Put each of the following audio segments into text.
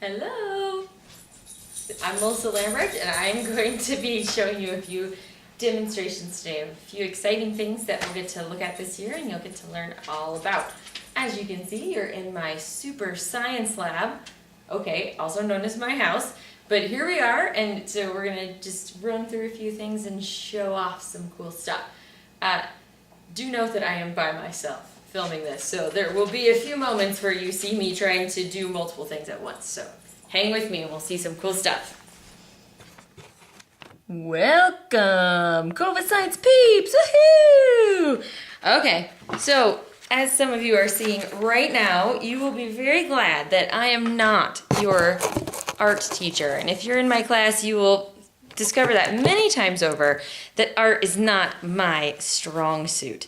Hello! I'm Melissa Lambert, and I'm going to be showing you a few demonstrations today of a few exciting things that we'll get to look at this year and you'll get to learn all about. As you can see, you're in my super science lab, okay, also known as my house, but here we are, and so we're going to just run through a few things and show off some cool stuff. Do note that I am by myself filming this, so there will be a few moments where you see me trying to do multiple things at once, so hang with me and we'll see some cool stuff. Welcome, Cova Science peeps! Woohoo! Okay, so as some of you are seeing right now, you will be very glad that I am not your art teacher. And if you're in my class, you will discover that many times over, that art is not my strong suit.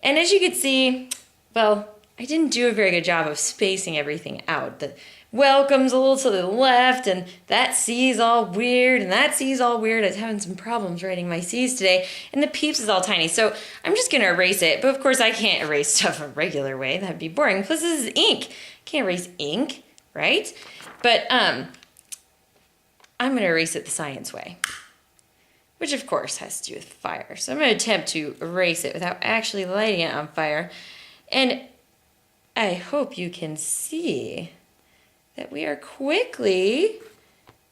And as you can see, well, I didn't do a very good job of spacing everything out. The welcome's a little to the left, and that C's all weird, and that C's all weird. I was having some problems writing my C's today, and the peeps is all tiny. So I'm just gonna erase it, but of course I can't erase stuff a regular way. That'd be boring. Plus this is ink. Can't erase ink, right? But I'm gonna erase it the science way, which of course has to do with fire. So I'm gonna attempt to erase it without actually lighting it on fire. And I hope you can see that we are quickly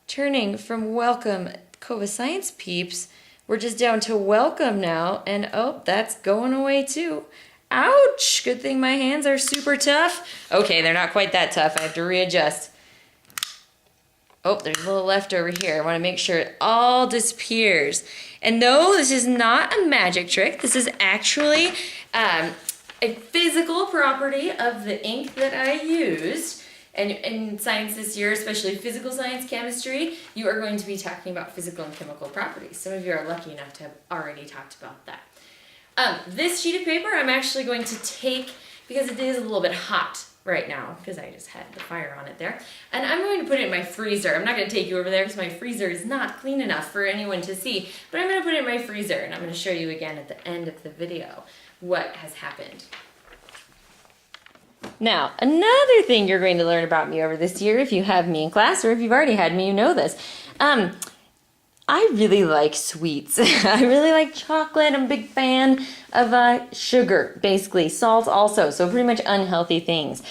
turning from welcome Cova Science peeps. We're just down to welcome now, and oh, that's going away too. Ouch! Good thing my hands are super tough. Okay, they're not quite that tough. I have to readjust. Oh, there's a little left over here. I want to make sure it all disappears. And no, this is not a magic trick. This is actually a physical property of the ink that I used. And in science this year, especially physical science, chemistry, you are going to be talking about physical and chemical properties. Some of you are lucky enough to have already talked about that. This sheet of paper I'm actually going to take, because it is a little bit hot right now, because I just had the fire on it there, and I'm going to put it in my freezer. I'm not going to take you over there because my freezer is not clean enough for anyone to see, but I'm going to put it in my freezer, and I'm going to show you again at the end of the video what has happened. Now, another thing you're going to learn about me over this year, if you have me in class, or if you've already had me, you know this. I really like sweets. I really like chocolate. I'm a big fan of sugar, basically. Salt also, so pretty much unhealthy things.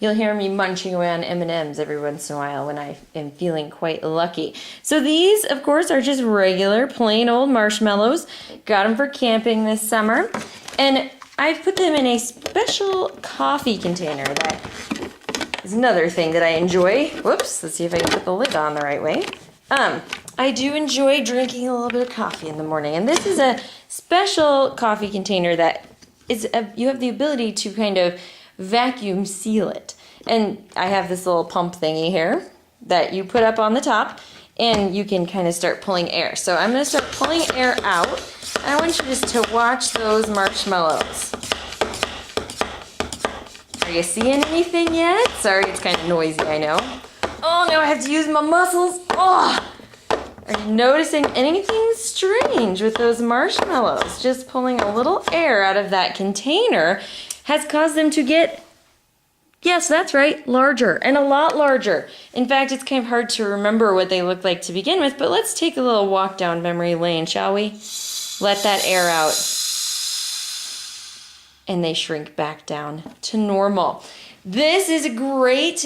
You'll hear me munching away on M&Ms every once in a while when I am feeling quite lucky. So these, of course, are just regular, plain old marshmallows. Got them for camping this summer. And I've put them in a special coffee container. That is another thing that I enjoy. Whoops, let's see if I can put the lid on the right way. I do enjoy drinking a little bit of coffee in the morning, and this is a special coffee container that is you have the ability to kind of vacuum seal it. And I have this little pump thingy here that you put up on the top, and you can kind of start pulling air. So I'm going to start pulling air out, and I want you just to watch those marshmallows. Are you seeing anything yet? Sorry, it's kind of noisy, I know. Oh, now I have to use my muscles. Oh! Are you noticing anything strange with those marshmallows? Just pulling a little air out of that container has caused them to get, yes, that's right, larger, and a lot larger. In fact, it's kind of hard to remember what they look like to begin with, but let's take a little walk down memory lane, shall we? Let that air out. And they shrink back down to normal. This is a great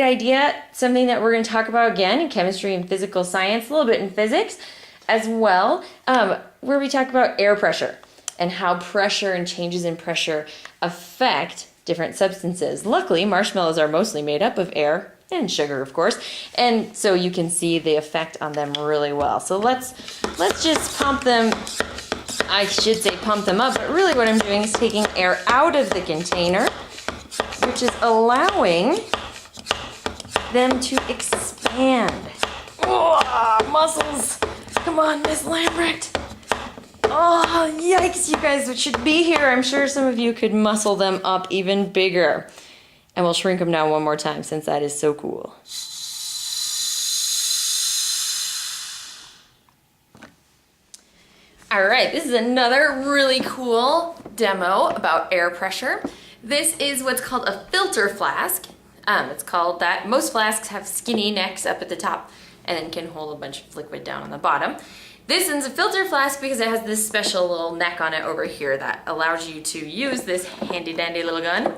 idea, something that we're going to talk about again in chemistry and physical science, a little bit in physics as well, where we talk about air pressure and how pressure and changes in pressure affect different substances. Luckily, marshmallows are mostly made up of air and sugar, of course, and so you can see the effect on them really well. So let's just pump them. I should say pump them up, but really what I'm doing is taking air out of the container, which is allowing them to expand. Oh, muscles! Come on, Miss Lambert. Oh, yikes, you guys should be here. I'm sure some of you could muscle them up even bigger. And we'll shrink them down one more time since that is so cool. All right, this is another really cool demo about air pressure. This is what's called a filter flask. It's called that. Most flasks have skinny necks up at the top and then can hold a bunch of liquid down on the bottom. This one's a filter flask because it has this special little neck on it over here that allows you to use this handy dandy little gun.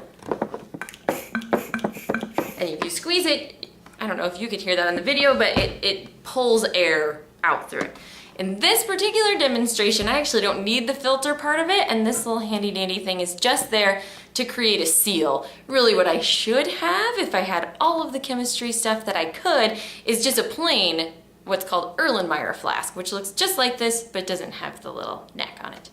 And if you squeeze it, I don't know if you could hear that on the video, but it pulls air out through it. In this particular demonstration, I actually don't need the filter part of it, and this little handy dandy thing is just there to create a seal. Really what I should have, if I had all of the chemistry stuff that I could, is just a plain, what's called Erlenmeyer flask, which looks just like this, but doesn't have the little neck on it.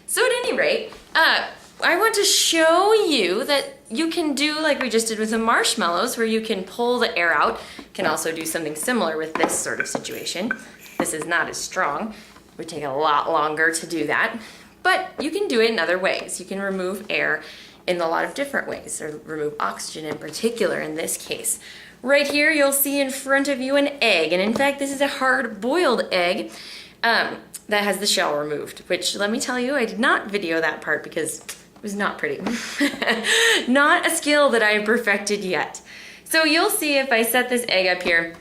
So at any rate, I want to show you that you can do like we just did with the marshmallows, where you can pull the air out. You can also do something similar with this sort of situation. This is not as strong. It would take a lot longer to do that. But you can do it in other ways. You can remove air in a lot of different ways, or remove oxygen in particular in this case. Right here you'll see in front of you an egg, and in fact this is a hard-boiled egg that has the shell removed, which let me tell you, I did not video that part because it was not pretty. Not a skill that I have perfected yet. So you'll see if I set this egg up here,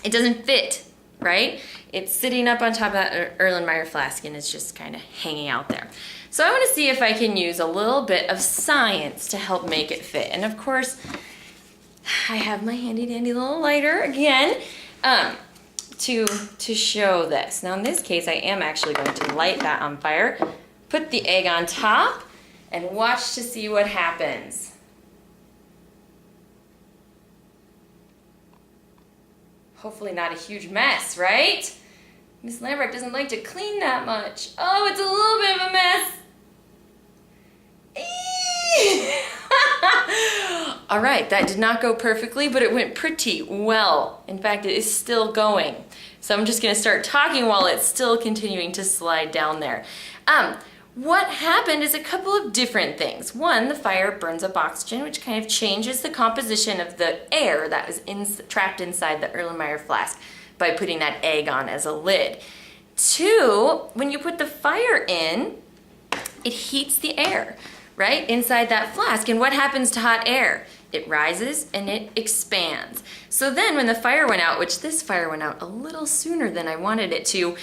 it doesn't fit, right? It's sitting up on top of that Erlenmeyer flask and it's just kind of hanging out there. So I want to see if I can use a little bit of science to help make it fit. And of course, I have my handy dandy little lighter again to show this. Now in this case, I am actually going to light that on fire, put the egg on top, and watch to see what happens. Hopefully not a huge mess, right? Miss Lambert doesn't like to clean that much. Oh, it's a little bit of a mess. All right, that did not go perfectly, but it went pretty well. In fact, it is still going. So I'm just gonna start talking while it's still continuing to slide down there. What happened is a couple of different things. One, the fire burns up oxygen, which kind of changes the composition of the air that was trapped inside the Erlenmeyer flask by putting that egg on as a lid. Two, when you put the fire in, it heats the air, right, inside that flask. And what happens to hot air? It rises and it expands. So then when the fire went out, which this fire went out a little sooner than I wanted it to,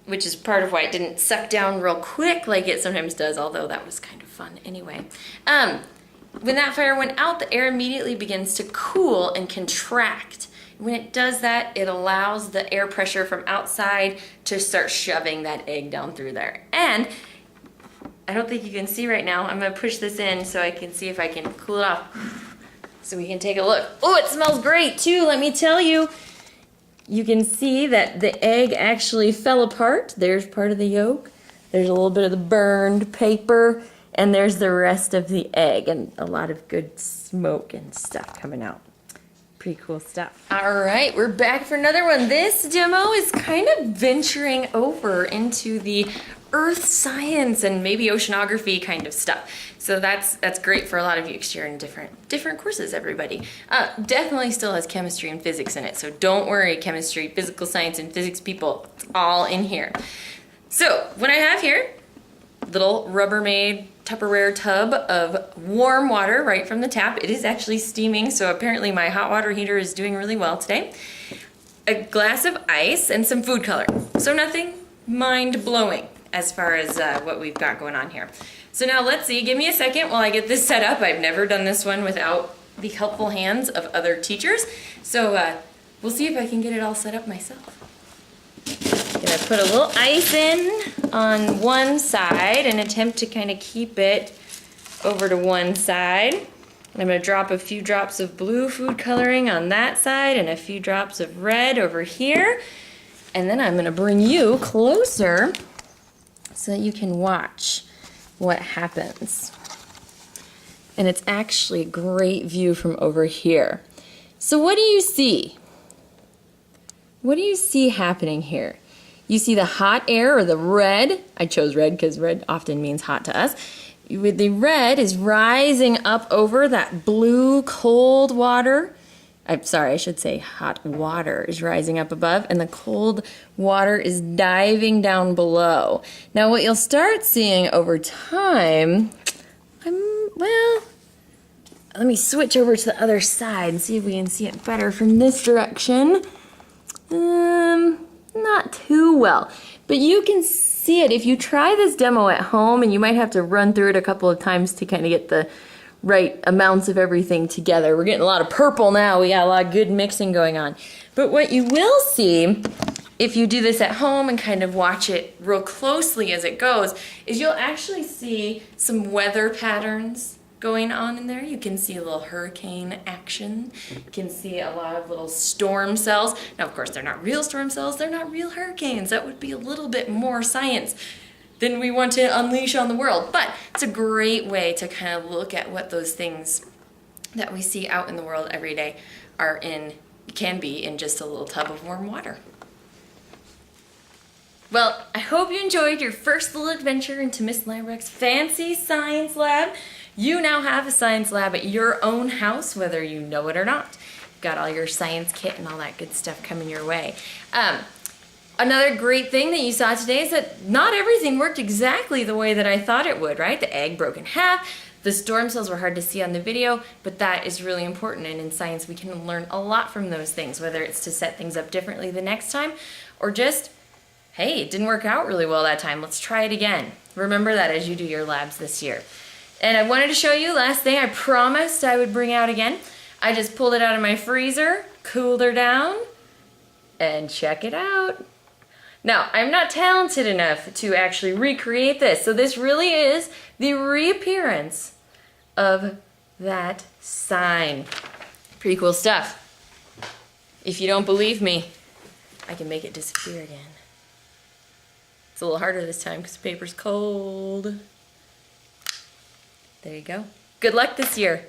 which is part of why it didn't suck down real quick like it sometimes does, although that was kind of fun anyway. When that fire went out, the air immediately begins to cool and contract. When it does that, it allows the air pressure from outside to start shoving that egg down through there. And I don't think you can see right now. I'm gonna push this in so I can see if I can cool it off. So we can take a look. Oh, it smells great too, let me tell you. You can see that the egg actually fell apart. There's part of the yolk. There's a little bit of the burned paper, and there's the rest of the egg, and a lot of good smoke and stuff coming out. Pretty cool stuff. All right, we're back for another one. This demo is kind of venturing over into the earth science and maybe oceanography kind of stuff. So that's great for a lot of you because you're in different courses, everybody. Definitely still has chemistry and physics in it, so don't worry, chemistry, physical science, and physics people, it's all in here. So what I have here, little Rubbermaid Tupperware tub of warm water right from the tap. It is actually steaming, so apparently my hot water heater is doing really well today. A glass of ice and some food coloring. So nothing mind-blowing as far as what we've got going on here. So now let's see, give me a second while I get this set up. I've never done this one without the helpful hands of other teachers. So we'll see if I can get it all set up myself. I'm gonna put a little ice in on one side and attempt to kind of keep it over to one side. I'm gonna drop a few drops of blue food coloring on that side and a few drops of red over here. And then I'm gonna bring you closer so that you can watch what happens. And it's actually a great view from over here. So what do you see? What do you see happening here? You see the hot air, or the red. I chose red because red often means hot to us. The red is rising up over that blue cold water. I'm sorry, I should say hot water is rising up above, and the cold water is diving down below. Now what you'll start seeing over time, let me switch over to the other side and see if we can see it better from this direction. Not too well, but you can see it if you try this demo at home, and you might have to run through it a couple of times to kind of get the right amounts of everything together. We're getting a lot of purple now. We got a lot of good mixing going on. But what you will see if you do this at home and kind of watch it real closely as it goes is you'll actually see some weather patterns going on in there. You can see a little hurricane action. You can see a lot of little storm cells. Now, of course, they're not real storm cells. They're not real hurricanes. That would be a little bit more science than we want to unleash on the world. But it's a great way to kind of look at what those things that we see out in the world every day can be in just a little tub of warm water. Well, I hope you enjoyed your first little adventure into Miss Lambrecht's fancy science lab. You now have a science lab at your own house, whether you know it or not. You've got all your science kit and all that good stuff coming your way. Another great thing that you saw today is that not everything worked exactly the way that I thought it would, right? The egg broke in half. The storm cells were hard to see on the video, but that is really important, and in science we can learn a lot from those things, whether it's to set things up differently the next time, or just, hey, it didn't work out really well that time, let's try it again. Remember that as you do your labs this year. And I wanted to show you last thing I promised I would bring out again. I just pulled it out of my freezer, cooled her down, and check it out. Now, I'm not talented enough to actually recreate this, so this really is the reappearance of that sign. Pretty cool stuff. If you don't believe me, I can make it disappear again. It's a little harder this time because the paper's cold. There you go. Good luck this year.